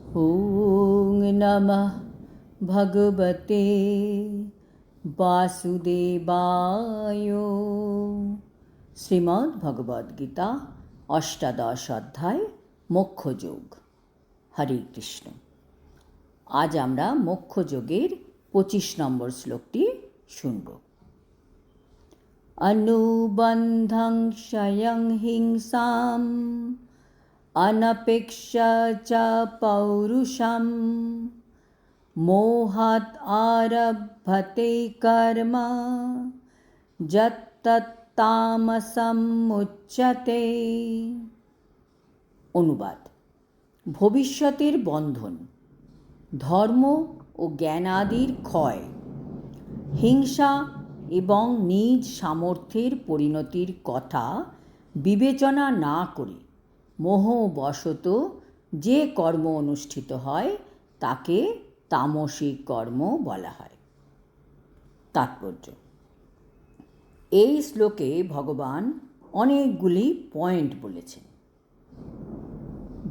ওং নমঃ ভগবতে বাসুদেবায়। শ্রীমদ্ ভগবদ্গীতা অষ্টাদশ অধ্যায় মোক্ষযোগ। হরে কৃষ্ণ। আজ আমরা মোক্ষযোগের 25 নম্বর শ্লোকটি শুনব। অনুবন্ধং স্বয়ং হিংসাম অনপেক্ষা চ পৌরুষম মোহাৎ আরভতে কর্ম যত্তত্তামসম উচ্যতে। অনুবাদ: ভবিষ্যতের বন্ধন, ধর্ম ও জ্ঞানাদির ক্ষয়, হিংসা এবং নিজ সামর্থ্যের পরিণতির কথা বিবেচনা না করে মোহবশত যে কর্ম অনুষ্ঠিত হয় তাকে তামসিক কর্ম বলা হয়। তাৎপর্য: এই শ্লোকে ভগবান অনেকগুলি পয়েন্ট বলেছেন।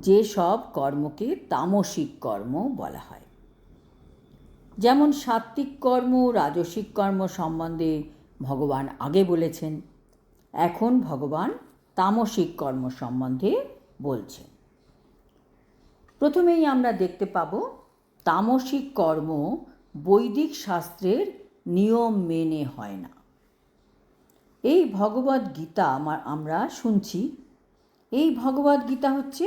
যে সব কর্মকে তামসিক কর্ম বলা হয়, যেমন সাত্ত্বিক কর্ম, রাজসিক কর্ম সম্বন্ধে ভগবান আগে বলেছেন। এখন ভগবান তামসিক কর্ম সম্বন্ধে বলছেন। প্রথমেই আমরা দেখতে পাব তামসিক কর্ম বৈদিক শাস্ত্রের নিয়ম মেনে হয় না। এই ভগবদ্গীতা আমরা শুনছি। এই ভগবদ্গীতা হচ্ছে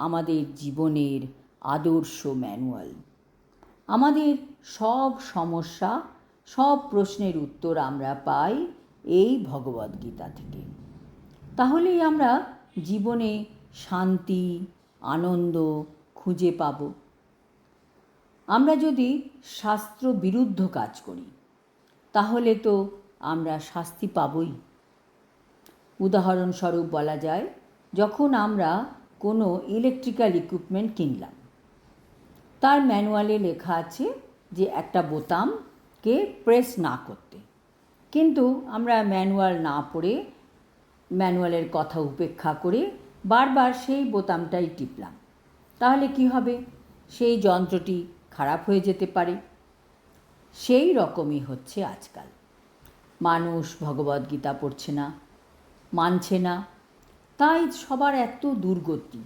আমাদের জীবনের আদর্শ ম্যানুয়াল। আমাদের সব সমস্যা, সব প্রশ্নের উত্তর আমরা পাই এই ভগবদ্গীতা থেকে। তাহলেই আমরা জীবনে শান্তি, আনন্দ খুঁজে পাব। আমরা যদি শাস্ত্র বিরুদ্ধ কাজ করি তাহলে তো আমরা শাস্তি পাবই। উদাহরণস্বরূপ বলা যায়, যখন আমরা কোনো ইলেকট্রিক্যাল ইকুইপমেন্ট কিনলাম, তার ম্যানুয়ালে লেখা আছে যে একটা বোতামকে প্রেস না করতে, কিন্তু আমরা ম্যানুয়াল না পড়ে, ম্যানুয়ালের কথা উপেক্ষা করে বারবার সেই বোতামটাই টিপলাম। তাহলে কি হবে? সেই যন্ত্রটি খারাপ হয়ে যেতে পারে। সেই রকমই হচ্ছে আজকাল। মানুষ ভগবদ্গীতা পড়ছে না, মানছে না, তাই সবার এত দুর্গতি।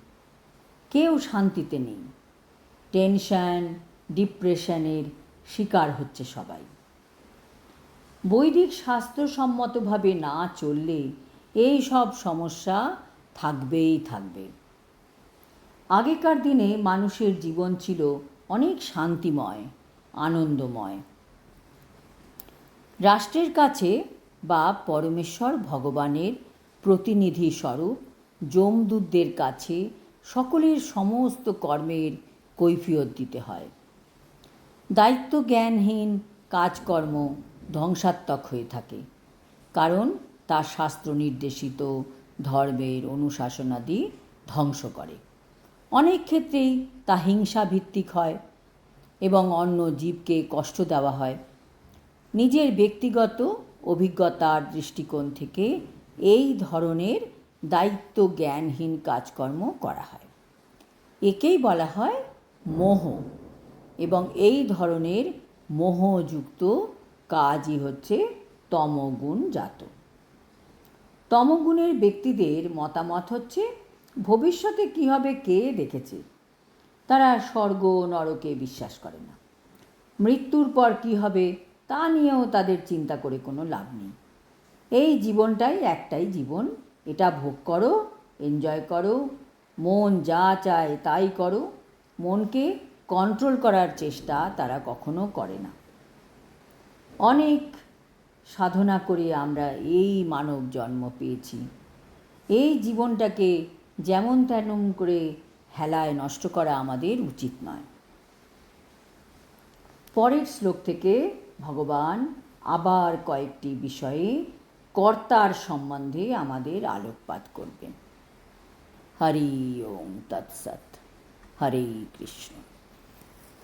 কেউ শান্তিতে নেই। টেনশন, ডিপ্রেশনের শিকার হচ্ছে সবাই। বৈদিক শাস্ত্রসম্মতভাবে না চললে এই সব সমস্যা থাকবেই থাকবে। আগেকার দিনে মানুষের জীবন ছিল অনেক শান্তিময়, আনন্দময়। রাষ্ট্রের কাছে বা পরমেশ্বর ভগবানের প্রতিনিধি স্বরূপ যমদূতদের কাছে সকলের সমস্ত কর্মের কৈফিয়ত দিতে হয়। দায়িত্ব জ্ঞানহীন কাজকর্ম ধ্বংসাত্মক হয়ে থাকে, কারণ তা শাস্ত্র নির্দেশিত ধর্মের অনুশাসনাদি ধ্বংস করে। অনেক ক্ষেত্রেই তা হিংসাভিত্তিক হয় এবং অন্য জীবকে কষ্ট দেওয়া হয়। নিজের ব্যক্তিগত অভিজ্ঞতার দৃষ্টিকোণ থেকে এই ধরনের দায়িত্ব জ্ঞানহীন কাজকর্ম করা হয়। একেই বলা হয় মোহ, এবং এই ধরনের মোহযুক্ত কাজই হচ্ছে তমগুণজাত। তমগুণের ব্যক্তিদের মতামত হচ্ছে ভবিষ্যতে কী হবে কে দেখেছে। তারা স্বর্গ নরকে বিশ্বাস করে না। মৃত্যুর পর কী হবে তা নিয়েও তাদের চিন্তা করে কোনো লাভ নেই। এই জীবনটাই একটাই জীবন, এটা ভোগ করো, এনজয় করো, মন যা চায় তাই করো। মনকে কন্ট্রোল করার চেষ্টা তারা কখনো করে না। অনেক সাধনা করে আমরা এই মানব জন্ম পেয়েছি। এই জীবনটাকে যেমন তেমন করে হেলায় নষ্ট করা আমাদের উচিত নয়। পরের শ্লোক থেকে ভগবান আবার কয়েকটি বিষয়ে কর্তার সম্বন্ধে আমাদের আলোকপাত করবেন। হরি ওম তৎসৎ। হরে কৃষ্ণ।